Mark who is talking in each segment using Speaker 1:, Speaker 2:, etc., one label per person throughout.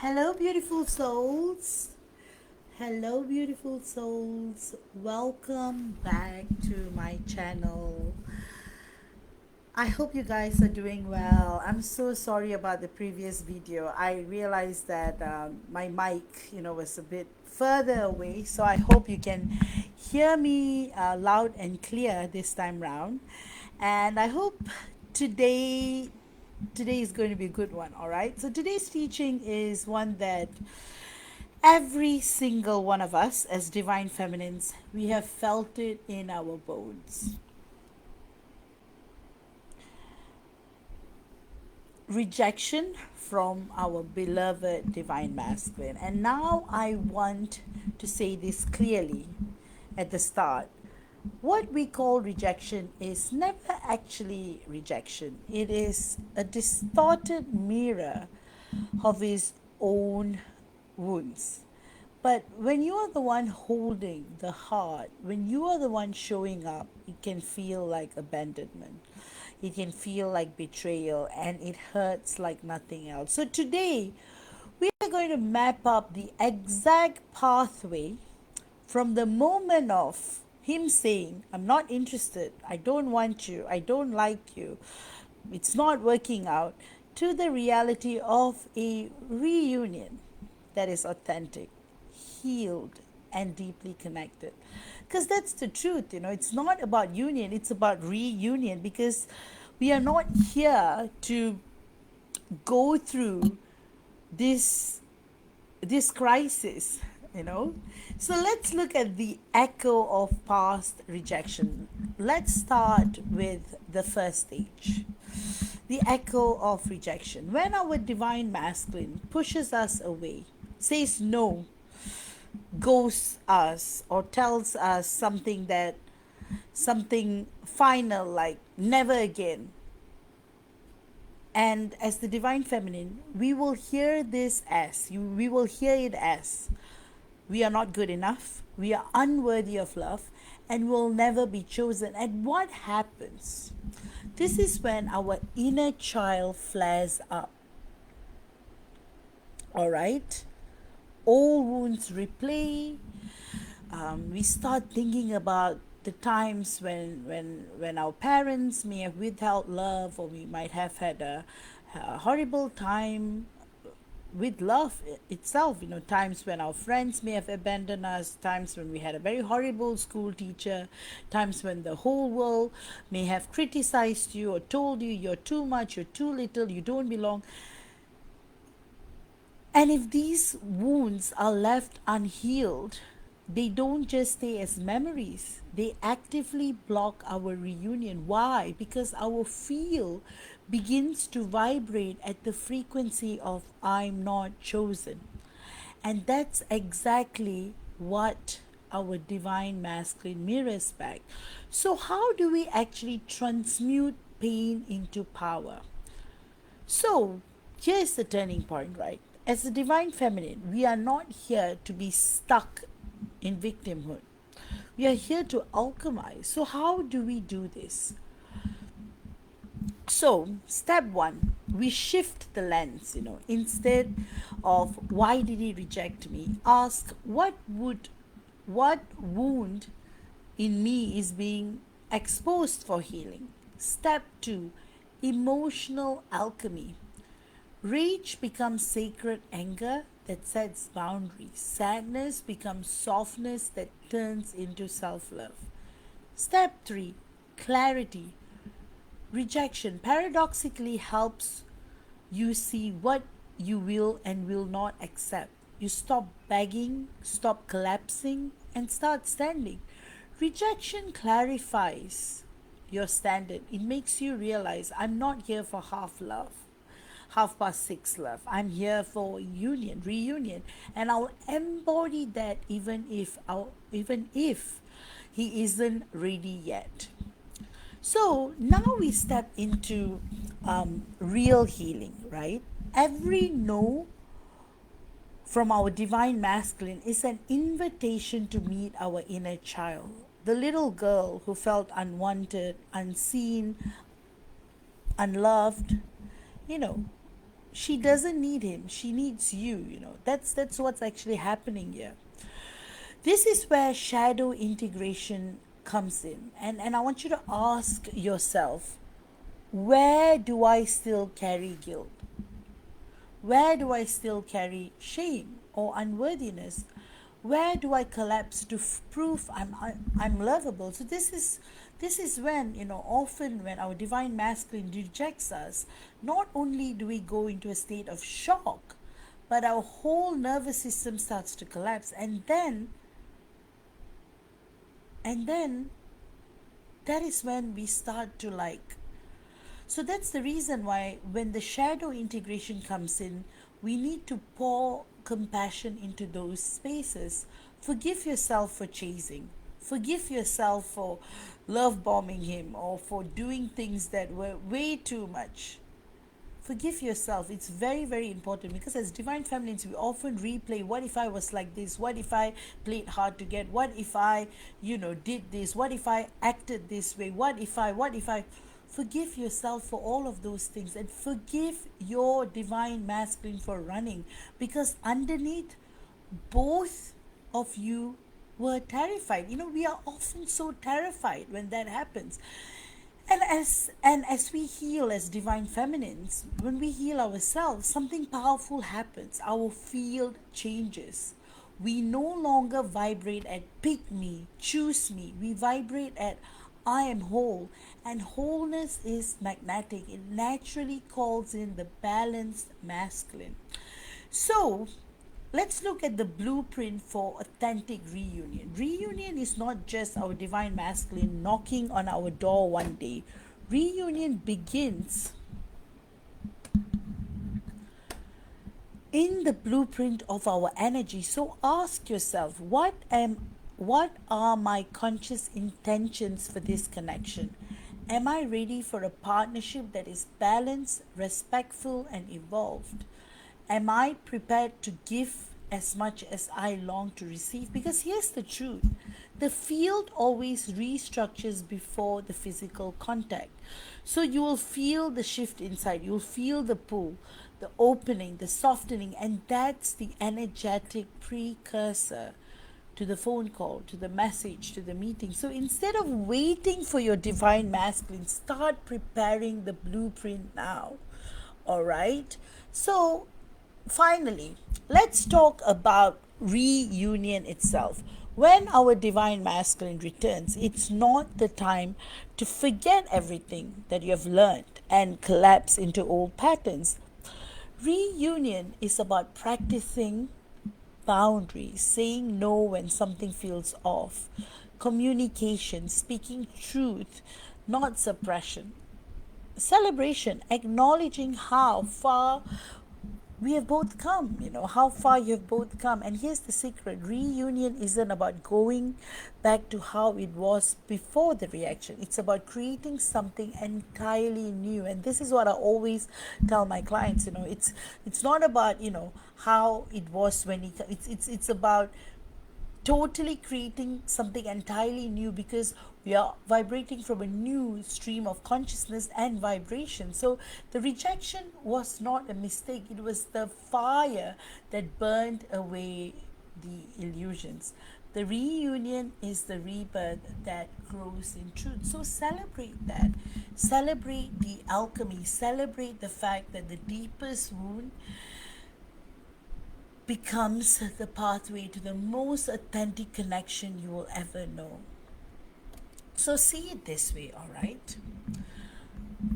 Speaker 1: Hello, beautiful souls. Hello, beautiful souls. Welcome back to my channel. I hope you guys are doing well. I'm so sorry about the previous video. I realized that my mic, was a bit further away. So I hope you can hear me loud and clear this time round. And I hope today today is going to be a good one. All right, so today's teaching is one that every single one of us as divine feminines, we have felt it in our bones. Rejection from our beloved divine masculine. And now I want to say this clearly at the start. What we call rejection is never actually rejection. It is a distorted mirror of his own wounds. But when you are the one holding the heart, when you are the one showing up, it can feel like abandonment. It can feel like betrayal, and it hurts like nothing else. So today, we are going to map up the exact pathway from the moment of him saying, I'm not interested, I don't want you, I don't like you, it's not working out, to the reality of a reunion that is authentic, healed, and deeply connected. Because that's the truth, it's not about union, it's about reunion. Because we are not here to go through this crisis, so let's look at the echo of past rejection. Let's start with the first stage, the echo of rejection. When our divine masculine pushes us away, says no, ghosts us, or tells us something final, like never again. And as the divine feminine, we will hear this as we will hear it as we are not good enough, we are unworthy of love, and will never be chosen. And what happens? This is when our inner child flares up. All right? Old wounds replay. We start thinking about the times when our parents may have withheld love, or we might have had a horrible time with love itself. Times when our friends may have abandoned us, times when we had a very horrible school teacher, times when the whole world may have criticized you or told you you're too much, you're too little, you don't belong. And if these wounds are left unhealed, they don't just stay as memories, they actively block our reunion. Why? Because our field begins to vibrate at the frequency of I'm not chosen. And that's exactly what our divine masculine mirrors back. So, how do we actually transmute pain into power? So, here's the turning point, right? As a divine feminine, we are not here to be stuck in victimhood. We are here to alchemize. So, how do we do this? So, step one, we shift the lens, instead of why did he reject me? Ask what wound in me is being exposed for healing. Step two, emotional alchemy. Rage becomes sacred anger that sets boundaries. Sadness becomes softness that turns into self love. Step 3, clarity. Rejection paradoxically helps you see what you will and will not accept. You stop begging, stop collapsing, and start standing. Rejection clarifies your standard. It makes you realize I'm not here for half love, 6:30 love. I'm here for reunion, and I'll embody that even if he isn't ready yet. So now we step into real healing, right? Every no from our divine masculine is an invitation to meet our inner child, the little girl who felt unwanted, unseen, unloved, you know, she doesn't need him, she needs you, you know. That's what's actually happening here. This is where shadow integration comes in. And I want you to ask yourself, where do I still carry guilt? Where do I still carry shame or unworthiness? Where do I collapse to prove I'm lovable? So this is when, you know, often when our divine masculine rejects us, not only do we go into a state of shock, but our whole nervous system starts to collapse, and then that is when we start to like. So that's the reason why when the shadow integration comes in, we need to pour compassion into those spaces. Forgive yourself for chasing. Forgive yourself for love bombing him or for doing things that were way too much. Forgive yourself. It's very, very important, because as divine feminines, we often replay, what if I was like this? What if I played hard to get? What if I, did this? What if I acted this way? What if I? Forgive yourself for all of those things, and forgive your divine masculine for running, because underneath, both of you were terrified. We are often so terrified when that happens. And as we heal as divine feminines, when we heal ourselves, something powerful happens. Our field changes. We no longer vibrate at pick me, choose me. We vibrate at I am whole. And wholeness is magnetic. It naturally calls in the balanced masculine. So let's look at the blueprint for authentic reunion. Reunion is not just our divine masculine knocking on our door one day. Reunion begins in the blueprint of our energy. So ask yourself, what are my conscious intentions for this connection? Am I ready for a partnership that is balanced, respectful, and evolved? Am I prepared to give as much as I long to receive? Because here's the truth. The field always restructures before the physical contact. So you will feel the shift inside. You'll feel the pull, the opening, the softening, and that's the energetic precursor to the phone call, to the message, to the meeting. So instead of waiting for your divine masculine, start preparing the blueprint now. All right? So finally, let's talk about reunion itself. When our divine masculine returns, it's not the time to forget everything that you have learned and collapse into old patterns. Reunion is about practicing boundaries, saying no when something feels off, communication, speaking truth, not suppression, celebration, acknowledging how far we have both come, how far you have both come. And here's the secret: reunion isn't about going back to how it was before the reaction. It's about creating something entirely new. And this is what I always tell my clients. It's not about how it was when it's about totally creating something entirely new, because we are vibrating from a new stream of consciousness and vibration. So the rejection was not a mistake, it was the fire that burned away the illusions. The reunion is the rebirth that grows in truth. So celebrate that. Celebrate the alchemy. Celebrate the fact that the deepest wound becomes the pathway to the most authentic connection you will ever know. So see it this way, all right?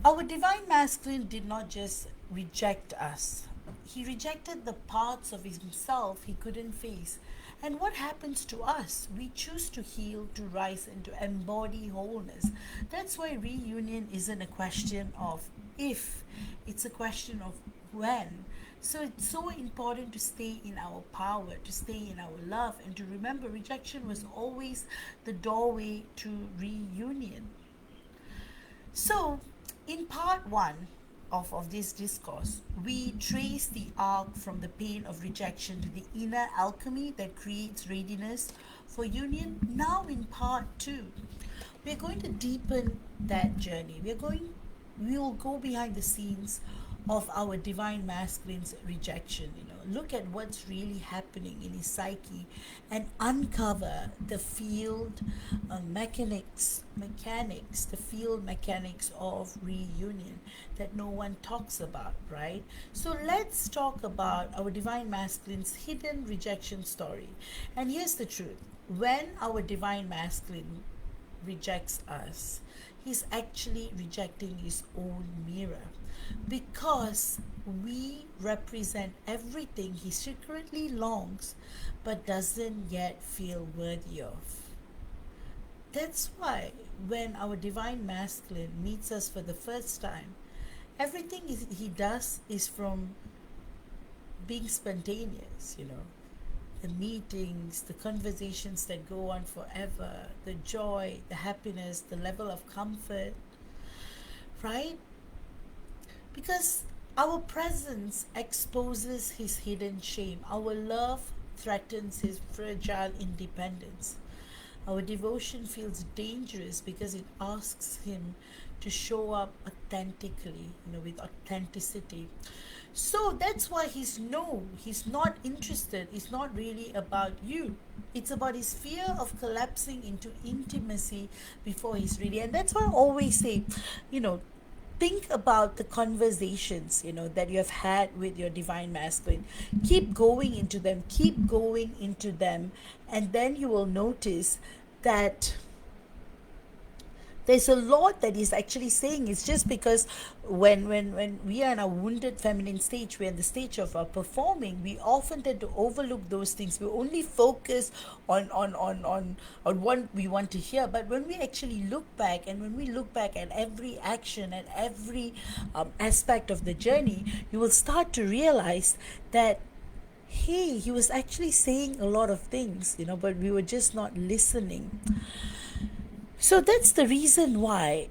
Speaker 1: Our divine masculine did not just reject us. He rejected the parts of himself he couldn't face. And what happens to us? We choose to heal, to rise, and to embody wholeness. That's why reunion isn't a question of if, it's a question of when. So it's so important to stay in our power, to stay in our love, and to remember rejection was always the doorway to reunion. So, in part one of this discourse, we trace the arc from the pain of rejection to the inner alchemy that creates readiness for union. Now, in part two, we're going to deepen that journey. We will go behind the scenes of our divine masculine's rejection. Look at what's really happening in his psyche and uncover the field mechanics, the field mechanics of reunion that no one talks about, right? So let's talk about our divine masculine's hidden rejection story. And here's the truth: when our divine masculine rejects us, he's actually rejecting his own mirror, because we represent everything he secretly longs but doesn't yet feel worthy of. That's why when our divine masculine meets us for the first time, everything he does is from being spontaneous. The meetings, the conversations that go on forever, the joy, the happiness, the level of comfort, right? Because our presence exposes his hidden shame. Our love threatens his fragile independence. Our devotion feels dangerous because it asks him to show up authentically, with authenticity. So that's why he's not interested. It's not really about you. It's about his fear of collapsing into intimacy before he's ready. And that's why I always say, think about the conversations that you have had with your divine masculine. Keep going into them, and then you will notice that there's a lot that he's actually saying. It's just because when we are in a wounded feminine stage, we're in the stage of performing, we often tend to overlook those things. We only focus on what we want to hear. But when we actually look back, and when we look back at every action and every aspect of the journey, you will start to realize that, hey, he was actually saying a lot of things, but we were just not listening. So that's the reason why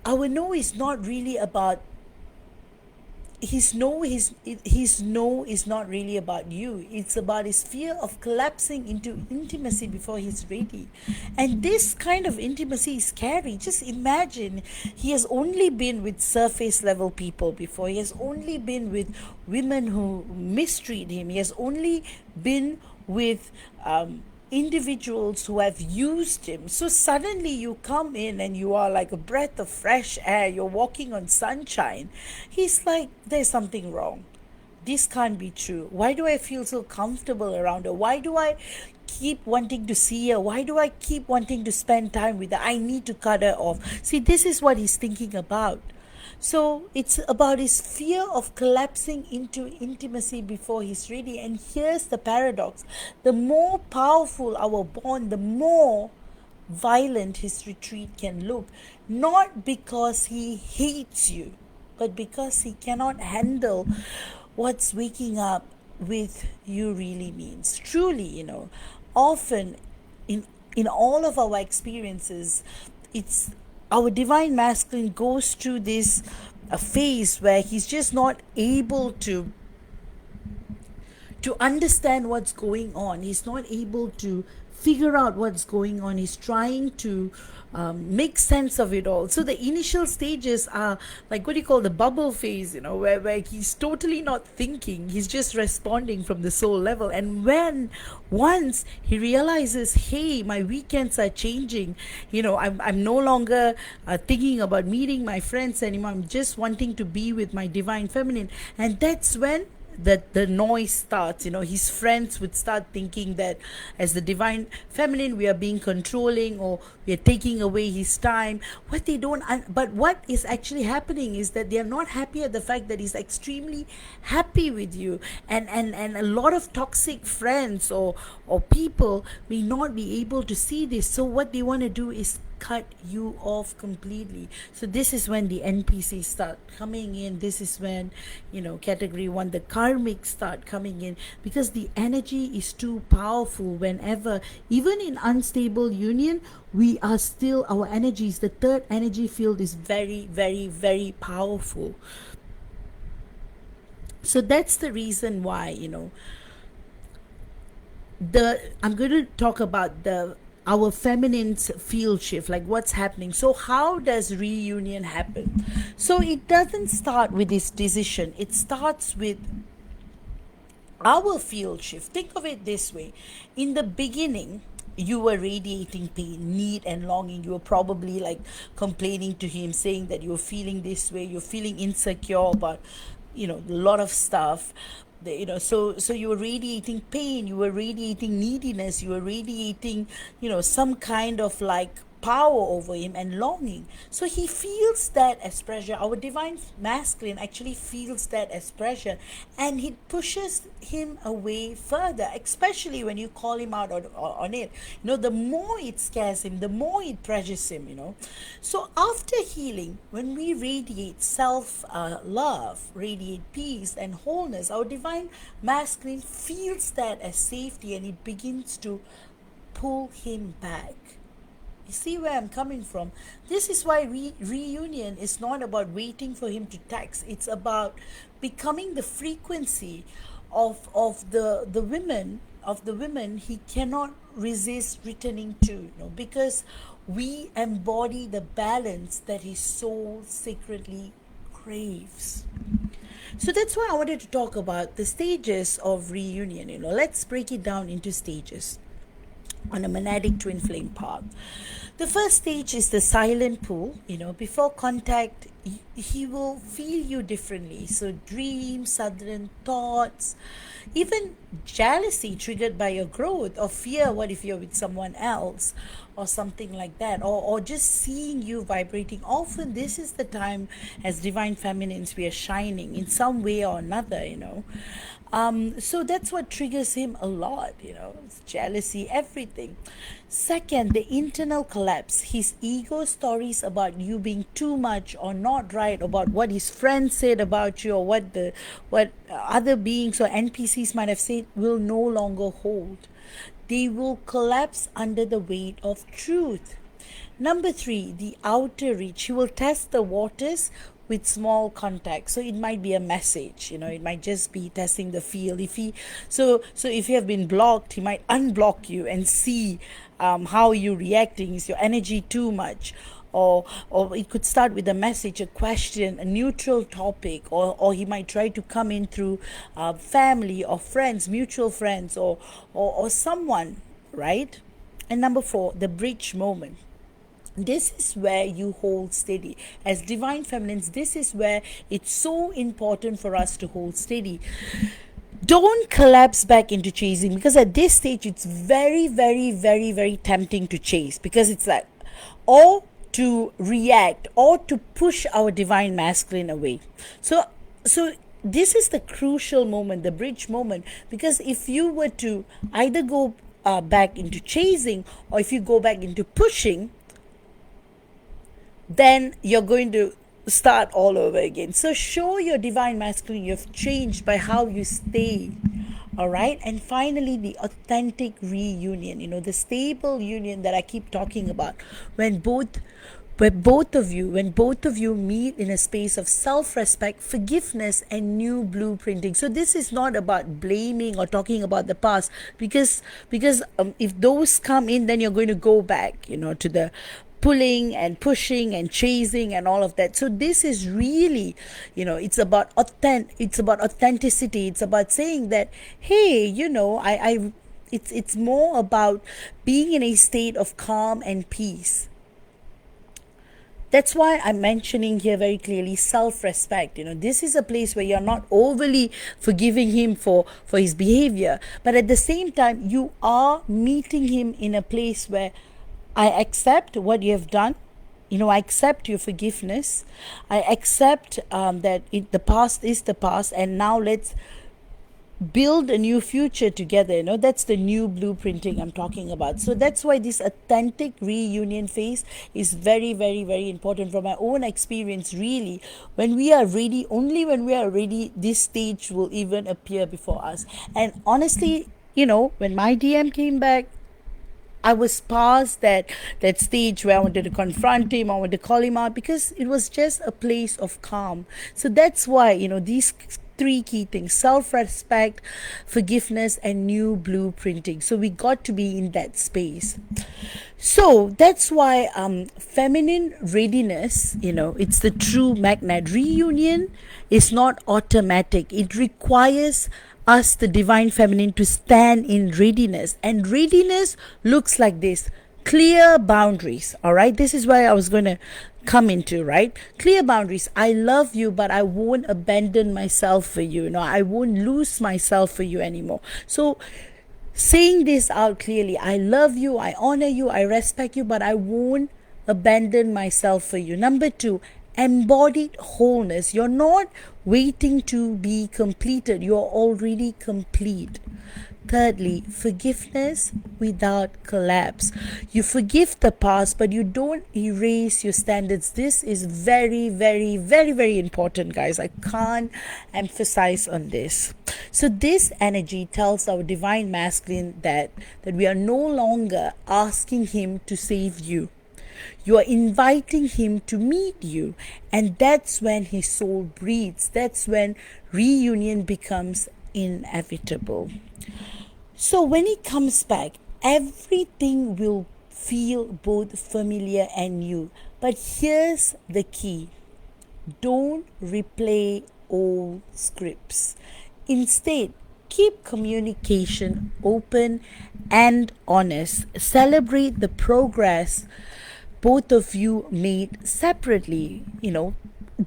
Speaker 1: our no is not really about his no is not really about you. It's about his fear of collapsing into intimacy before he's ready. And this kind of intimacy is scary. Just imagine, he has only been with surface level people before. He has only been with women who mistreat him. He has only been with individuals who have used him. So suddenly you come in and you are like a breath of fresh air. You're walking on sunshine. He's like, there's something wrong. This can't be true. Why do I feel so comfortable around her? Why do I keep wanting to see her? Why do I keep wanting to spend time with her? I need to cut her off. See, this is what he's thinking about. So it's about his fear of collapsing into intimacy before he's ready. And here's the paradox: the more powerful our bond, the more violent his retreat can look. Not because he hates you, but because he cannot handle what's waking up with you really means. Truly, often in all of our experiences, it's our divine masculine goes through this phase where he's just not able to understand what's going on. He's not able to figure out what's going on. He's trying to make sense of it all. So the initial stages are like, what do you call, the bubble phase, where he's totally not thinking. He's just responding from the soul level. And when once he realizes, hey, my weekends are changing, I'm no longer thinking about meeting my friends anymore. I'm just wanting to be with my divine feminine. And that's when the noise starts. His friends would start thinking that as the divine feminine, we are being controlling, or we are taking away his time. But what is actually happening is that they are not happy at the fact that he's extremely happy with you. And a lot of toxic friends or people may not be able to see this. So what they want to do is cut you off completely. So this is when the NPCs start coming in. This is when, category 1, the karmics start coming in, because the energy is too powerful. Whenever, even in unstable union, we are still, our energies, the third energy field is very, very, very powerful. So that's the reason why, I'm going to talk about the our feminine's field shift, like what's happening. So how does reunion happen? So it doesn't start with this decision, it starts with our field shift. Think of it this way: in the beginning, you were radiating pain, need, and longing. You were probably like complaining to him, saying that you're feeling this way, you're feeling insecure about, a lot of stuff. So you were radiating pain, you were radiating neediness, you were radiating, some kind of like power over him and longing. So he feels that as pressure. Our divine masculine actually feels that as pressure, and he pushes him away further, especially when you call him out on it. The more it scares him, the more it pressures him. So after healing, when we radiate self love, radiate peace and wholeness, our divine masculine feels that as safety, and it begins to pull him back. You see where I'm coming from? This is why reunion is not about waiting for him to text. It's about becoming the frequency of the women he cannot resist returning to, because we embody the balance that his soul secretly craves. So that's why I wanted to talk about the stages of reunion. Let's break it down into stages on a monadic twin flame path. The first stage is the silent pull. Before contact, he will feel you differently. So dreams, sudden thoughts, even jealousy triggered by your growth, or fear, what if you're with someone else, or something like that, or just seeing you vibrating. Often this is the time, as divine feminines, we are shining in some way or another. So that's what triggers him a lot. It's jealousy, everything. Second, the internal collapse. His ego stories about you being too much or not right, about what his friends said about you, or what other beings or NPCs might have said, will no longer hold. They will collapse under the weight of truth. Number 3, the outer reach. He will test the waters with small contact. So it might be a message, it might just be testing the field. If you have been blocked, he might unblock you and see how you're reacting. Is your energy too much? Or it could start with a message, a question, a neutral topic, or he might try to come in through family or friends, mutual friends, or someone, right? And number 4, the bridge moment. This is where you hold steady. As divine feminines, this is where it's so important for us to hold steady. Don't collapse back into chasing, because at this stage it's very, very, very, very tempting to chase, because it's like, or to react, or to push our divine masculine away. So this is the crucial moment, the bridge moment, because if you were to either go back into chasing, or if you go back into pushing, then you're going to start all over again. So show your divine masculine you've changed by how you stay. All right. And finally, the authentic reunion, the stable union that I keep talking about, when both of you meet in a space of self-respect, forgiveness, and new blueprinting. So this is not about blaming or talking about the past, because if those come in, then you're going to go back, to the pulling and pushing and chasing and all of that. So this is really, it's about authenticity. It's about saying that, hey, it's more about being in a state of calm and peace. That's why I'm mentioning here very clearly self-respect. This is a place where you're not overly forgiving him for his behavior, but at the same time, you are meeting him in a place where I accept what you have done. I accept your forgiveness. I accept that the past is the past, and now let's build a new future together. That's the new blueprinting I'm talking about. So that's why this authentic reunion phase is very, very, very important. From my own experience, really, when we are ready, only when we are ready, this stage will even appear before us. And honestly, when my DM came back, I was past that stage where I wanted to confront him, I wanted to call him out, because it was just a place of calm. So that's why, these three key things: self-respect, forgiveness, and new blueprinting. So we got to be in that space. So that's why feminine readiness, it's the true magnet. Reunion is not automatic. It requires us, the divine feminine, to stand in readiness. And readiness looks like this: clear boundaries. All right, this is where I was going to come into, right? Clear boundaries. I love you, but I won't abandon myself for you. I won't lose myself for you anymore. So saying this out clearly: I love you, I honor you, I respect you, but I won't abandon myself for you. Number two, embodied wholeness. You're not waiting to be completed, you're already complete. Thirdly, forgiveness without collapse. You forgive the past, but you don't erase your standards. This is very, very, very, very important, guys. I can't emphasize on this. So this energy tells our divine masculine that we are no longer asking him to save you. You are inviting him to meet you, and that's when his soul breathes. That's when reunion becomes inevitable. So when he comes back, everything will feel both familiar and new. But here's the key: don't replay old scripts. Instead, keep communication open and honest. Celebrate the progress both of you made separately.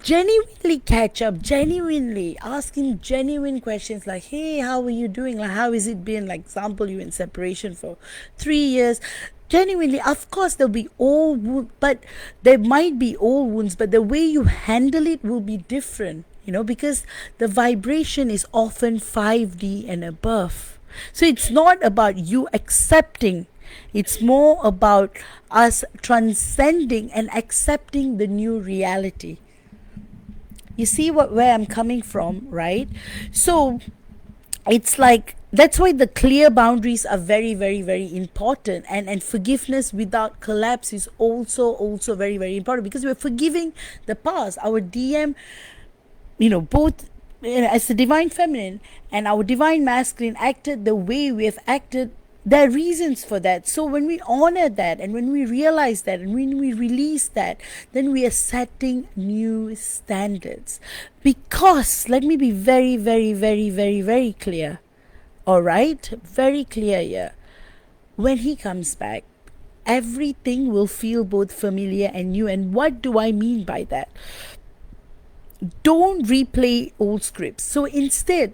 Speaker 1: Genuinely catch up, genuinely ask him genuine questions like, hey, how are you doing? Like, how has it been? Like, example, you in separation for 3 years. Genuinely, of course, there'll be old wounds, but there might be old wounds, but the way you handle it will be different, because the vibration is often 5D and above. So it's not about you accepting. It's more about us transcending and accepting the new reality. You see where I'm coming from, right? So it's like, that's why the clear boundaries are very, very, very important. And forgiveness without collapse is also very, very important, because we're forgiving the past. Our DM, both as the divine feminine and our divine masculine acted the way we have acted. There are reasons for that. So when we honor that, and when we realize that, and when we release that, then we are setting new standards. Because, let me be very, very, very, very, very clear. All right? Very clear here. When he comes back, everything will feel both familiar and new. And what do I mean by that? Don't replay old scripts. So instead,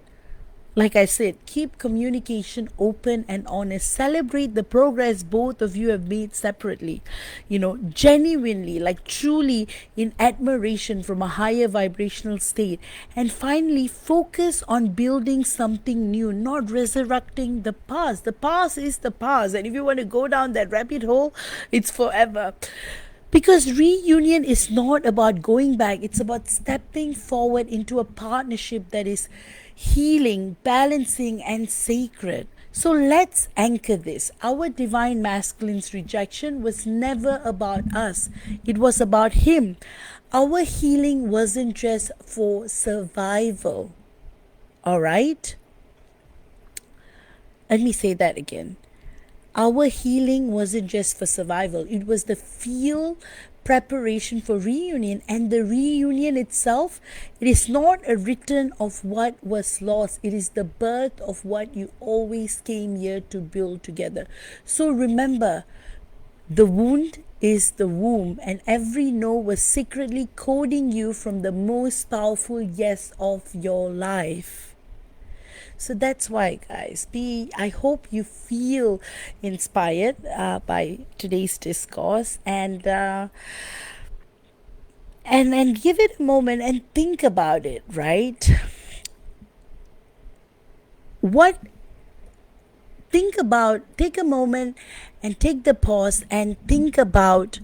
Speaker 1: like I said, keep communication open and honest. Celebrate the progress both of you have made separately. Genuinely, like truly in admiration from a higher vibrational state. And finally, focus on building something new, not resurrecting the past. The past is the past. And if you want to go down that rabbit hole, it's forever. Because reunion is not about going back. It's about stepping forward into a partnership that is healing, balancing, and sacred. So let's anchor this. Our divine masculine's rejection was never about us. It was about him. Our healing wasn't just for survival. All right? Let me say that again. Our healing wasn't just for survival. It was the field preparation for reunion. And the reunion itself, it is not a return of what was lost. It is the birth of what you always came here to build together. So remember, the wound is the womb, and every no was secretly coding you from the most powerful yes of your life. So that's why, guys, I hope you feel inspired by today's discourse, and give it a moment and think about it, right? Take a moment and take the pause and think about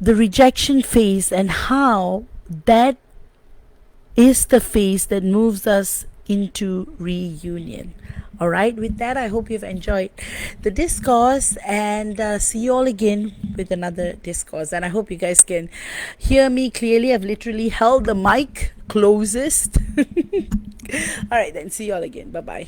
Speaker 1: the rejection phase and how that is the phase that moves us into reunion. All right, with that, I hope you've enjoyed the discourse, and see you all again with another discourse. And I hope you guys can hear me clearly. I've literally held the mic closest All right, then. See you all again. Bye bye.